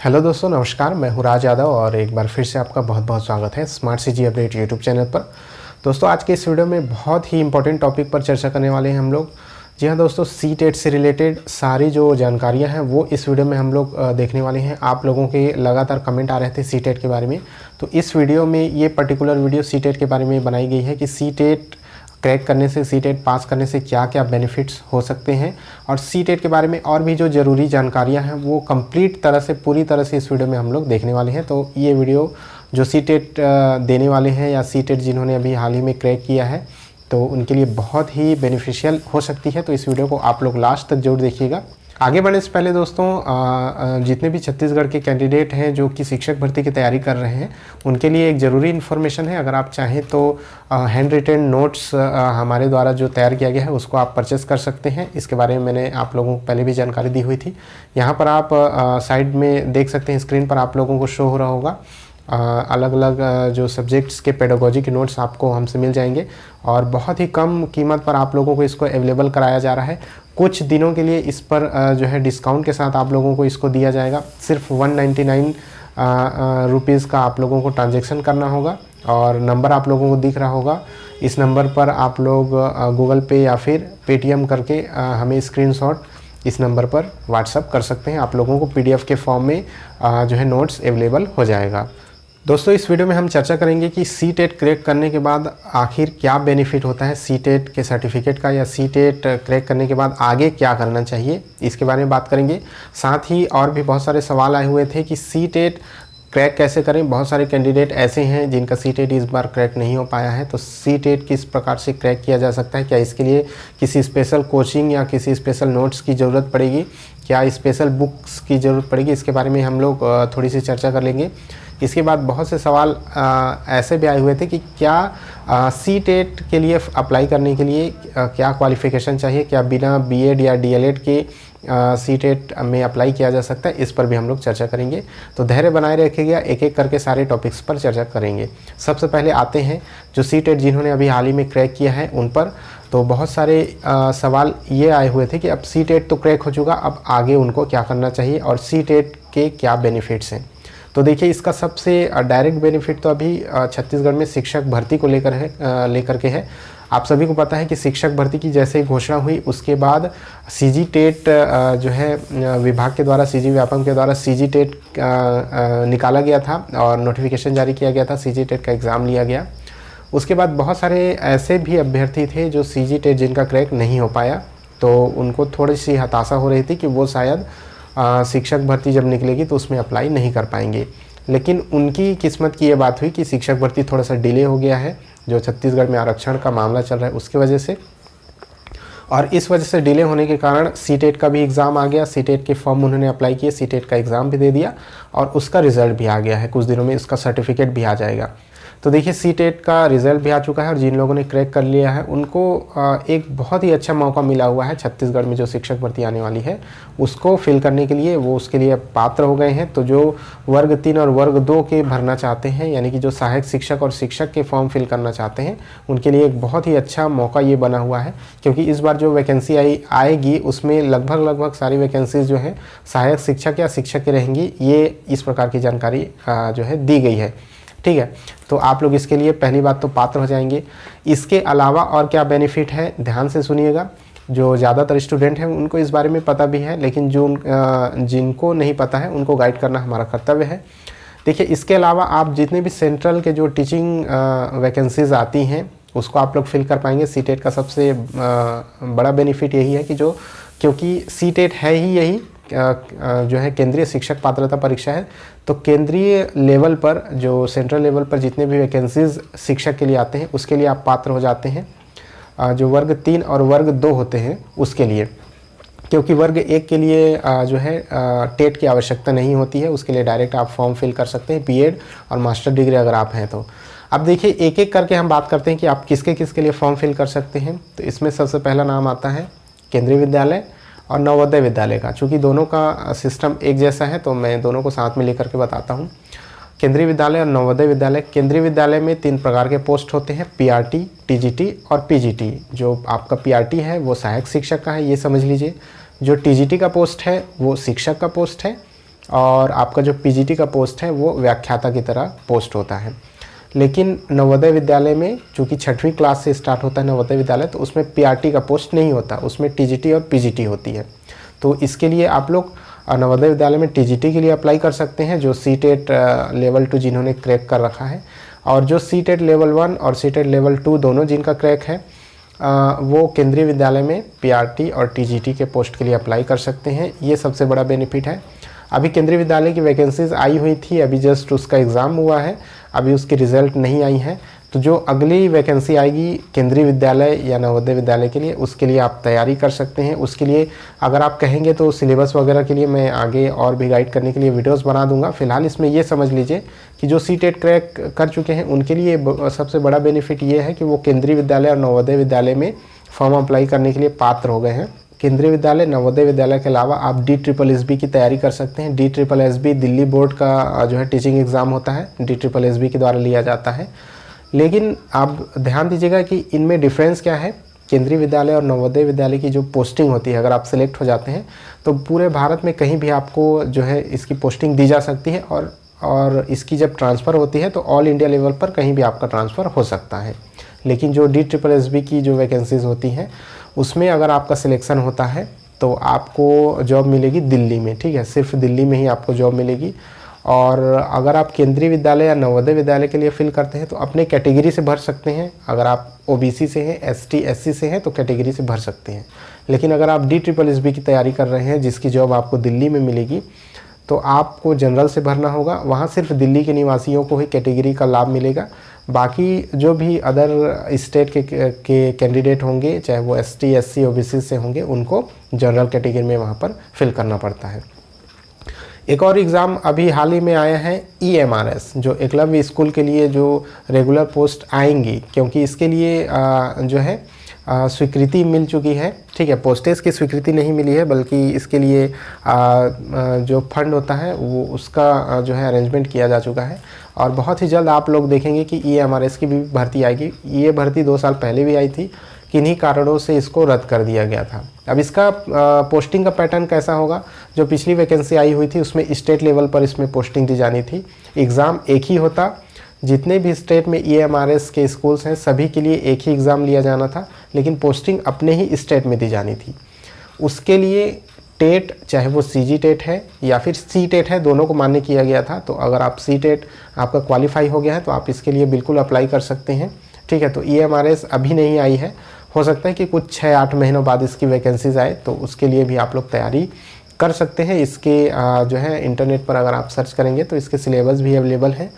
Hello दोस्तों, नमस्कार। मैं हूं राज यादव और एक बार फिर से आपका बहुत बहुत स्वागत है smart CG update YouTube channel पर। दोस्तों, आज के इस वीडियो में बहुत ही इंपॉर्टेंट टॉपिक पर चर्चा करने वाले हैं हम लोग। जी हाँ दोस्तों, सीटेट से रिलेटेड सारी जो जानकारियां हैं वो इस वीडियो में हम लोग देखने वाले हैं। आप लोगों के लगातार कमेंट आ रहे थे सीटेट के बारे में, तो इस वीडियो में ये पर्टिकुलर वीडियो सीटेट के बारे में बनाई गई है कि सीटेट क्रैक करने से, सीटेट पास करने से क्या क्या बेनिफिट्स हो सकते हैं, और सीटेट के बारे में और भी जो ज़रूरी जानकारियां हैं वो कंप्लीट तरह से, पूरी तरह से इस वीडियो में हम लोग देखने वाले हैं। तो ये वीडियो जो सीटेट देने वाले हैं या सीटेट जिन्होंने अभी हाल ही में क्रैक किया है तो उनके लिए बहुत ही बेनिफिशियल हो सकती है। तो इस वीडियो को आप लोग लास्ट तक जरूर देखिएगा। आगे बढ़ने से पहले दोस्तों, जितने भी छत्तीसगढ़ के कैंडिडेट हैं जो कि शिक्षक भर्ती की तैयारी कर रहे हैं उनके लिए एक ज़रूरी इन्फॉर्मेशन है। अगर आप चाहें तो हैंड रिटेन नोट्स हमारे द्वारा जो तैयार किया गया है उसको आप परचेस कर सकते हैं। इसके बारे में मैंने आप लोगों को पहले भी जानकारी दी हुई थी। यहाँ पर आप साइड में देख सकते हैं, स्क्रीन पर आप लोगों को शो हो रहा होगा। अलग अलग जो सब्जेक्ट्स के पेडागोजी के नोट्स आपको हमसे मिल जाएंगे और बहुत ही कम कीमत पर आप लोगों को इसको अवेलेबल कराया जा रहा है। कुछ दिनों के लिए इस पर जो है डिस्काउंट के साथ आप लोगों को इसको दिया जाएगा। सिर्फ 199 रुपीज़ का आप लोगों को ट्रांजैक्शन करना होगा और नंबर आप लोगों को दिख रहा होगा। इस नंबर पर आप लोग गूगल पे या फिर पेटीएम करके हमें स्क्रीनशॉट इस नंबर पर व्हाट्सअप कर सकते हैं। आप लोगों को पीडीएफ के फॉर्म में जो है नोट्स अवेलेबल हो जाएगा। दोस्तों, इस वीडियो में हम चर्चा करेंगे कि सीटेट क्रैक करने के बाद आखिर क्या बेनिफिट होता है सीटेट के सर्टिफिकेट का, या सीटेट क्रैक करने के बाद आगे क्या करना चाहिए, इसके बारे में बात करेंगे। साथ ही और भी बहुत सारे सवाल आए हुए थे कि सीटेट क्रैक कैसे करें। बहुत सारे कैंडिडेट ऐसे हैं जिनका सीटेट इस बार क्रैक नहीं हो पाया है, तो सीटेट किस प्रकार से क्रैक किया जा सकता है, क्या इसके लिए किसी स्पेशल कोचिंग या किसी स्पेशल नोट्स की ज़रूरत पड़ेगी, क्या स्पेशल बुक्स की ज़रूरत पड़ेगी, इसके बारे में हम लोग थोड़ी सी चर्चा कर लेंगे। इसके बाद बहुत से सवाल ऐसे भी आए हुए थे कि क्या सीटेट के लिए अप्लाई करने के लिए क्या क्वालिफ़िकेशन चाहिए, क्या बिना बीएड या डीएलएड के सीटेट में अप्लाई किया जा सकता है, इस पर भी हम लोग चर्चा करेंगे। तो धैर्य बनाए रखिएगा, एक एक करके सारे टॉपिक्स पर चर्चा करेंगे। सबसे पहले आते हैं जो सीटेट जिन्होंने अभी हाल ही में क्रैक किया है उन पर। तो बहुत सारे सवाल ये आए हुए थे कि अब सीटेट तो क्रैक हो चुका, अब आगे उनको क्या करना चाहिए और सीटेट के क्या बेनिफिट्स हैं। तो देखिए, इसका सबसे डायरेक्ट बेनिफिट तो अभी छत्तीसगढ़ में शिक्षक भर्ती को लेकर के है। आप सभी को पता है कि शिक्षक भर्ती की जैसे ही घोषणा हुई उसके बाद सीजी टेट जो है विभाग के द्वारा, सीजी व्यापम के द्वारा सीजी टेट निकाला गया था और नोटिफिकेशन जारी किया गया था। सीजी टेट का एग्ज़ाम लिया गया। उसके बाद बहुत सारे ऐसे भी अभ्यर्थी थे जो सीजी टेट जिनका क्रैक नहीं हो पाया, तो उनको थोड़ी सी हताशा हो रही थी कि वो शायद शिक्षक भर्ती जब निकलेगी तो उसमें अप्लाई नहीं कर पाएंगे। लेकिन उनकी किस्मत की ये बात हुई कि शिक्षक भर्ती थोड़ा सा डिले हो गया है, जो छत्तीसगढ़ में आरक्षण का मामला चल रहा है उसकी वजह से, और इस वजह से डिले होने के कारण सीटेट का भी एग्ज़ाम आ गया। सीटेट के फॉर्म उन्होंने अप्लाई किए, सीटेट का एग्ज़ाम भी दे दिया और उसका रिज़ल्ट भी आ गया है। कुछ दिनों में उसका सर्टिफिकेट भी आ जाएगा। तो देखिए, सीटेट का रिज़ल्ट भी आ चुका है और जिन लोगों ने क्रैक कर लिया है उनको एक बहुत ही अच्छा मौका मिला हुआ है। छत्तीसगढ़ में जो शिक्षक भर्ती आने वाली है उसको फिल करने के लिए वो उसके लिए पात्र हो गए हैं। तो जो वर्ग 3 और वर्ग 2 के भरना चाहते हैं, यानी कि जो सहायक शिक्षक और शिक्षक के फॉर्म फिल करना चाहते हैं, उनके लिए एक बहुत ही अच्छा मौका ये बना हुआ है। क्योंकि इस बार जो वैकेंसी आएगी उसमें लगभग सारी वैकेंसीज जो हैं सहायक शिक्षक या शिक्षक की रहेंगी। ये इस प्रकार की जानकारी जो है दी गई है। ठीक है, तो आप लोग इसके लिए पहली बात तो पात्र हो जाएंगे। इसके अलावा और क्या बेनिफिट है, ध्यान से सुनिएगा। जो ज़्यादातर स्टूडेंट हैं उनको इस बारे में पता भी है, लेकिन जो जिनको नहीं पता है उनको गाइड करना हमारा कर्तव्य है। देखिए, इसके अलावा आप जितने भी सेंट्रल के जो टीचिंग वैकेंसीज आती हैं उसको आप लोग फिल कर पाएंगे। सीटेट का सबसे बड़ा बेनिफिट यही है कि क्योंकि सीटेट है ही यही जो है केंद्रीय शिक्षक पात्रता परीक्षा है, तो केंद्रीय लेवल पर, जो सेंट्रल लेवल पर जितने भी वैकेंसीज शिक्षक के लिए आते हैं उसके लिए आप पात्र हो जाते हैं। जो वर्ग 3 और वर्ग 2 होते हैं उसके लिए, क्योंकि वर्ग 1 के लिए जो है टेट की आवश्यकता नहीं होती है, उसके लिए डायरेक्ट आप फॉर्म फिल कर सकते हैं, बीएड और मास्टर डिग्री अगर आप हैं तो। अब देखिए, एक एक करके हम बात करते हैं कि आप किसके किसके लिए फॉर्म फिल कर सकते हैं। तो इसमें सबसे पहला नाम आता है केंद्रीय विद्यालय और नवोदय विद्यालय का। चूँकि दोनों का सिस्टम एक जैसा है तो मैं दोनों को साथ में लेकर के बताता हूँ। केंद्रीय विद्यालय और नवोदय विद्यालय। केंद्रीय विद्यालय में 3 प्रकार के पोस्ट होते हैं, पीआरटी, टीजीटी और पीजीटी। जो आपका पीआरटी है वो सहायक शिक्षक का है, ये समझ लीजिए। जो टीजीटी का पोस्ट है वो शिक्षक का पोस्ट है और आपका जो पीजीटी का पोस्ट है वो व्याख्याता की तरह पोस्ट होता है। लेकिन नवोदय विद्यालय में चूँकि 6वीं क्लास से स्टार्ट होता है नवोदय विद्यालय, तो उसमें पीआरटी का पोस्ट नहीं होता, उसमें टीजीटी और पीजीटी होती है। तो इसके लिए आप लोग नवोदय विद्यालय में टीजीटी के लिए अप्लाई कर सकते हैं, जो सीटेट लेवल 2 जिन्होंने क्रैक कर रखा है, और जो सीटेट लेवल 1 और सीटेट लेवल 2 दोनों जिनका क्रैक है वो केंद्रीय विद्यालय में पीआरटी और टीजीटी के पोस्ट के लिए अप्लाई कर सकते हैं। ये सबसे बड़ा बेनिफिट है। अभी केंद्रीय विद्यालय की वैकेंसीज आई हुई थी, अभी जस्ट उसका एग्ज़ाम हुआ है, अभी उसकी रिज़ल्ट नहीं आई है। तो जो अगली वैकेंसी आएगी केंद्रीय विद्यालय या नवोदय विद्यालय के लिए, उसके लिए आप तैयारी कर सकते हैं। उसके लिए अगर आप कहेंगे तो सिलेबस वगैरह के लिए मैं आगे और भी गाइड करने के लिए वीडियोस बना दूंगा। फिलहाल इसमें ये समझ लीजिए कि जो सीटेट क्रैक कर चुके हैं उनके लिए सबसे बड़ा बेनिफिट ये है कि वो केंद्रीय विद्यालय और नवोदय विद्यालय में फॉर्म अप्लाई करने के लिए पात्र हो गए हैं। केंद्रीय विद्यालय नवोदय विद्यालय के अलावा आप DSSB की तैयारी कर सकते हैं। DSSB दिल्ली बोर्ड का जो है टीचिंग एग्ज़ाम होता है, DSSB के द्वारा लिया जाता है। लेकिन आप ध्यान दीजिएगा कि इनमें डिफरेंस क्या है। केंद्रीय विद्यालय और नवोदय विद्यालय की जो पोस्टिंग होती है, अगर आप सिलेक्ट हो जाते हैं तो पूरे भारत में कहीं भी आपको जो है इसकी पोस्टिंग दी जा सकती है, और इसकी जब ट्रांसफ़र होती है तो ऑल इंडिया लेवल पर कहीं भी आपका ट्रांसफ़र हो सकता है। लेकिन जो DSSB की जो वैकेंसीज़ होती हैं उसमें अगर आपका सिलेक्शन होता है तो आपको जॉब मिलेगी दिल्ली में, ठीक है, सिर्फ दिल्ली में ही आपको जॉब मिलेगी। और अगर आप केंद्रीय विद्यालय या नवोदय विद्यालय के लिए फिल करते हैं तो अपने कैटेगरी से भर सकते हैं। अगर आप OBC से हैं, ST SC से हैं तो कैटेगरी से भर सकते हैं। लेकिन अगर आप DSSB की तैयारी कर रहे हैं जिसकी जॉब आपको दिल्ली में मिलेगी तो आपको जनरल से भरना होगा। वहाँ सिर्फ दिल्ली के निवासियों को ही कैटेगरी का लाभ मिलेगा। बाकी जो भी अदर स्टेट के कैंडिडेट होंगे, चाहे वो ST SC OBC से होंगे, उनको जनरल कैटेगरी में वहाँ पर फिल करना पड़ता है। एक और एग्ज़ाम अभी हाल ही में आया है EMRS, जो एकलव्य स्कूल के लिए जो रेगुलर पोस्ट आएंगी, क्योंकि इसके लिए जो है स्वीकृति मिल चुकी है, ठीक है। पोस्टेज की स्वीकृति नहीं मिली है, बल्कि इसके लिए जो फंड होता है वो उसका जो है अरेंजमेंट किया जा चुका है। और बहुत ही जल्द आप लोग देखेंगे कि EMRS की भी भर्ती आएगी। ये भर्ती 2 साल पहले भी आई थी, किन्हीं कारणों से इसको रद्द कर दिया गया था। अब इसका पोस्टिंग का पैटर्न कैसा होगा, जो पिछली वैकेंसी आई हुई थी उसमें स्टेट लेवल पर इसमें पोस्टिंग दी जानी थी। एग्ज़ाम एक ही होता, जितने भी स्टेट में EMRS के स्कूल्स हैं सभी के लिए एक ही एग्ज़ाम लिया जाना था, लेकिन पोस्टिंग अपने ही स्टेट में दी जानी थी। उसके लिए टेट, चाहे वो CG टेट है या फिर C टेट है, दोनों को मान्य किया गया था। तो अगर आप C टेट आपका क्वालिफाई हो गया है तो आप इसके लिए बिल्कुल अप्लाई कर सकते हैं, ठीक है। तो EMRS अभी नहीं आई है, हो सकता है कि कुछ 6-8 महीनों बाद इसकी वैकेंसीज आए, तो उसके लिए भी आप लोग तैयारी कर सकते हैं। इसके जो है इंटरनेट पर अगर आप सर्च करेंगे तो इसके सिलेबस भी अवेलेबल हैं,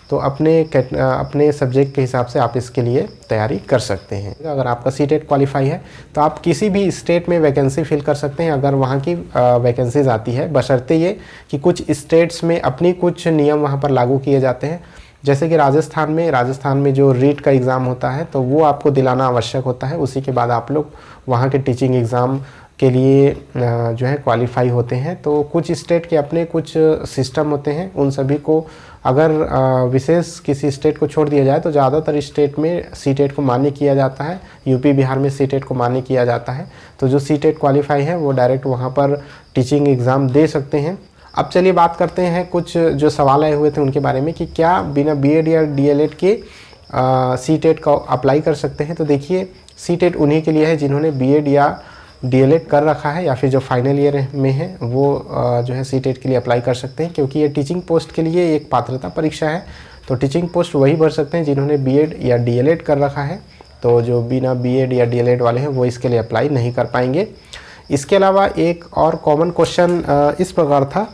तो अपने सब्जेक्ट के हिसाब से आप इसके लिए तैयारी कर सकते हैं। अगर आपका C टेट क्वालिफाई है तो आप किसी भी स्टेट में वैकेंसी फिल कर सकते हैं अगर वहाँ की वैकेंसीज आती है, बशर्ते ये कि कुछ स्टेट्स में अपनी कुछ नियम वहाँ पर लागू किए जाते हैं। जैसे कि राजस्थान में जो रीट का एग्ज़ाम होता है तो वो आपको दिलाना आवश्यक होता है। उसी के बाद आप लोग वहाँ के टीचिंग एग्ज़ाम के लिए जो है क्वालिफाई होते हैं। तो कुछ स्टेट के अपने कुछ सिस्टम होते हैं, उन सभी को अगर विशेष किसी स्टेट को छोड़ दिया जाए तो ज़्यादातर स्टेट में C टेट को मान्य किया जाता है। यूपी बिहार में C टेट को मान्य किया जाता है। तो जो C टेट क्वालिफाई है वो डायरेक्ट वहाँ पर टीचिंग एग्ज़ाम दे सकते हैं। अब चलिए बात करते हैं कुछ जो सवाल आए हुए थे उनके बारे में कि क्या बिना B.Ed या D.LED के C टेट का अप्लाई कर सकते हैं। तो देखिए, C टेट उन्हीं के लिए है जिन्होंने B.Ed या D.LED कर रखा है या फिर जो फाइनल ईयर में है वो जो है C टेट के लिए अप्लाई कर सकते हैं, क्योंकि ये टीचिंग पोस्ट के लिए एक पात्रता परीक्षा है। तो टीचिंग पोस्ट वही भर सकते हैं जिन्होंने B.Ed या D.LED कर रखा है। तो जो बिना B.Ed या D.LED वाले हैं वो इसके लिए अप्लाई नहीं कर पाएंगे। इसके अलावा एक और कॉमन क्वेश्चन इस प्रकार था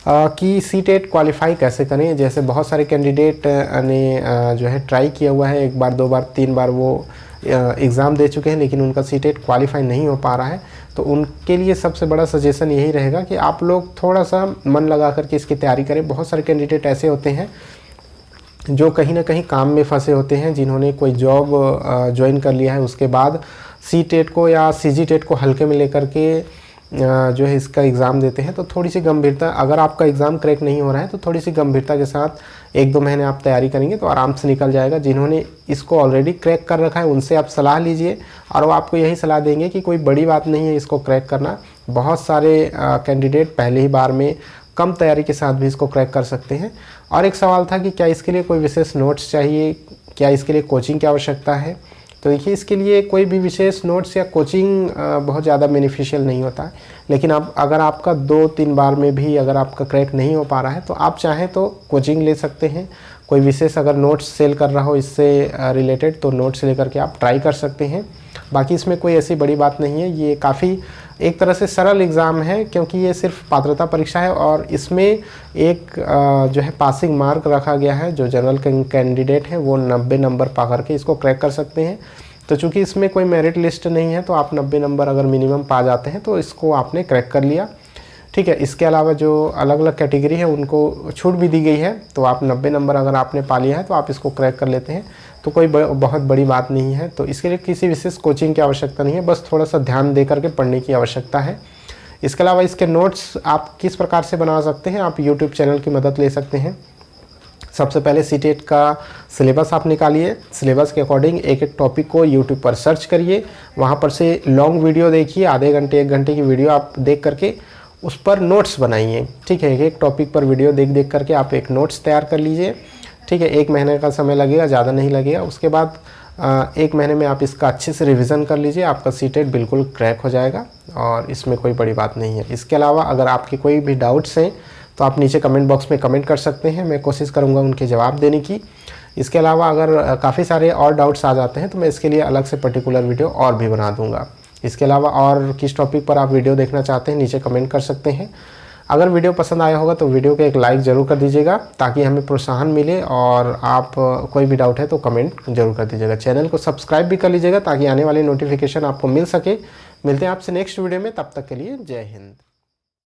कि C टेट क्वालिफाई कैसे करें। जैसे बहुत सारे कैंडिडेट ने जो है ट्राई किया हुआ है, 1 बार 2 बार 3 बार वो एग्ज़ाम दे चुके हैं, लेकिन उनका C टेट क्वालिफाई नहीं हो पा रहा है। तो उनके लिए सबसे बड़ा सजेशन यही रहेगा कि आप लोग थोड़ा सा मन लगा करके इसकी तैयारी करें। बहुत सारे कैंडिडेट ऐसे होते हैं जो कहीं ना कहीं काम में फंसे होते हैं, जिन्होंने कोई जॉब ज्वाइन कर लिया है, उसके बाद C टेट को या CG टेट को हल्के में लेकर के जो है इसका एग्ज़ाम देते हैं। तो थोड़ी सी गंभीरता, अगर आपका एग्ज़ाम क्रैक नहीं हो रहा है तो थोड़ी सी गंभीरता के साथ 1-2 महीने आप तैयारी करेंगे तो आराम से निकल जाएगा। जिन्होंने इसको ऑलरेडी क्रैक कर रखा है उनसे आप सलाह लीजिए और वो आपको यही सलाह देंगे कि कोई बड़ी बात नहीं है इसको क्रैक करना। बहुत सारे कैंडिडेट पहले ही बार में कम तैयारी के साथ भी इसको क्रैक कर सकते हैं। और एक सवाल था कि क्या इसके लिए कोई विशेष नोट्स चाहिए, क्या इसके लिए कोचिंग की आवश्यकता है। तो देखिए, इसके लिए कोई भी विशेष नोट्स या कोचिंग बहुत ज़्यादा बेनिफिशियल नहीं होता है। लेकिन अब अगर आपका 2-3 बार में भी अगर आपका क्रैक नहीं हो पा रहा है तो आप चाहें तो कोचिंग ले सकते हैं। कोई विशेष अगर नोट्स सेल कर रहा हो इससे रिलेटेड तो नोट्स लेकर के आप ट्राई कर सकते हैं। बाकी इसमें कोई ऐसी बड़ी बात नहीं है। ये काफ़ी एक तरह से सरल एग्ज़ाम है, क्योंकि ये सिर्फ पात्रता परीक्षा है और इसमें एक जो है पासिंग मार्क रखा गया है। जो जनरल कैंडिडेट हैं वो 90 नंबर पा करके इसको क्रैक कर सकते हैं। तो चूँकि इसमें कोई मेरिट लिस्ट नहीं है तो आप 90 नंबर अगर मिनिमम पा जाते हैं तो इसको आपने क्रैक कर लिया, ठीक है। इसके अलावा जो अलग अलग कैटेगरी है उनको छूट भी दी गई है, तो आप 90 नंबर अगर आपने पा लिया है तो आप इसको क्रैक कर लेते हैं, तो कोई बहुत बड़ी बात नहीं है। तो इसके लिए किसी विशेष कोचिंग की आवश्यकता नहीं है, बस थोड़ा सा ध्यान दे करके पढ़ने की आवश्यकता है। इसके अलावा इसके नोट्स आप किस प्रकार से बना सकते हैं, आप यूट्यूब चैनल की मदद ले सकते हैं। सबसे पहले सीटेट का सिलेबस आप निकालिए, सिलेबस के अकॉर्डिंग एक एक टॉपिक को यूट्यूब पर सर्च करिए, वहाँ पर से लॉन्ग वीडियो देखिए, आधे घंटे 1 घंटे की वीडियो आप देख करके उस पर नोट्स बनाइए, ठीक है। एक टॉपिक पर वीडियो देख करके आप एक नोट्स तैयार कर लीजिए, ठीक है। 1 महीने का समय लगेगा, ज़्यादा नहीं लगेगा। उसके बाद 1 महीने में आप इसका अच्छे से रिवीजन कर लीजिए, आपका सीटेट बिल्कुल क्रैक हो जाएगा और इसमें कोई बड़ी बात नहीं है। इसके अलावा अगर आपके कोई भी डाउट्स हैं तो आप नीचे कमेंट बॉक्स में कमेंट कर सकते हैं, मैं कोशिश करूँगा उनके जवाब देने की। इसके अलावा अगर काफ़ी सारे और डाउट्स आ जाते हैं तो मैं इसके लिए अलग से पर्टिकुलर वीडियो और भी बना दूँगा। इसके अलावा और किस टॉपिक पर आप वीडियो देखना चाहते हैं नीचे कमेंट कर सकते हैं। अगर वीडियो पसंद आया होगा तो वीडियो को एक लाइक ज़रूर कर दीजिएगा ताकि हमें प्रोत्साहन मिले, और आप कोई भी डाउट है तो कमेंट ज़रूर कर दीजिएगा। चैनल को सब्सक्राइब भी कर लीजिएगा ताकि आने वाली नोटिफिकेशन आपको मिल सके। मिलते हैं आपसे नेक्स्ट वीडियो में, तब तक के लिए जय हिंद।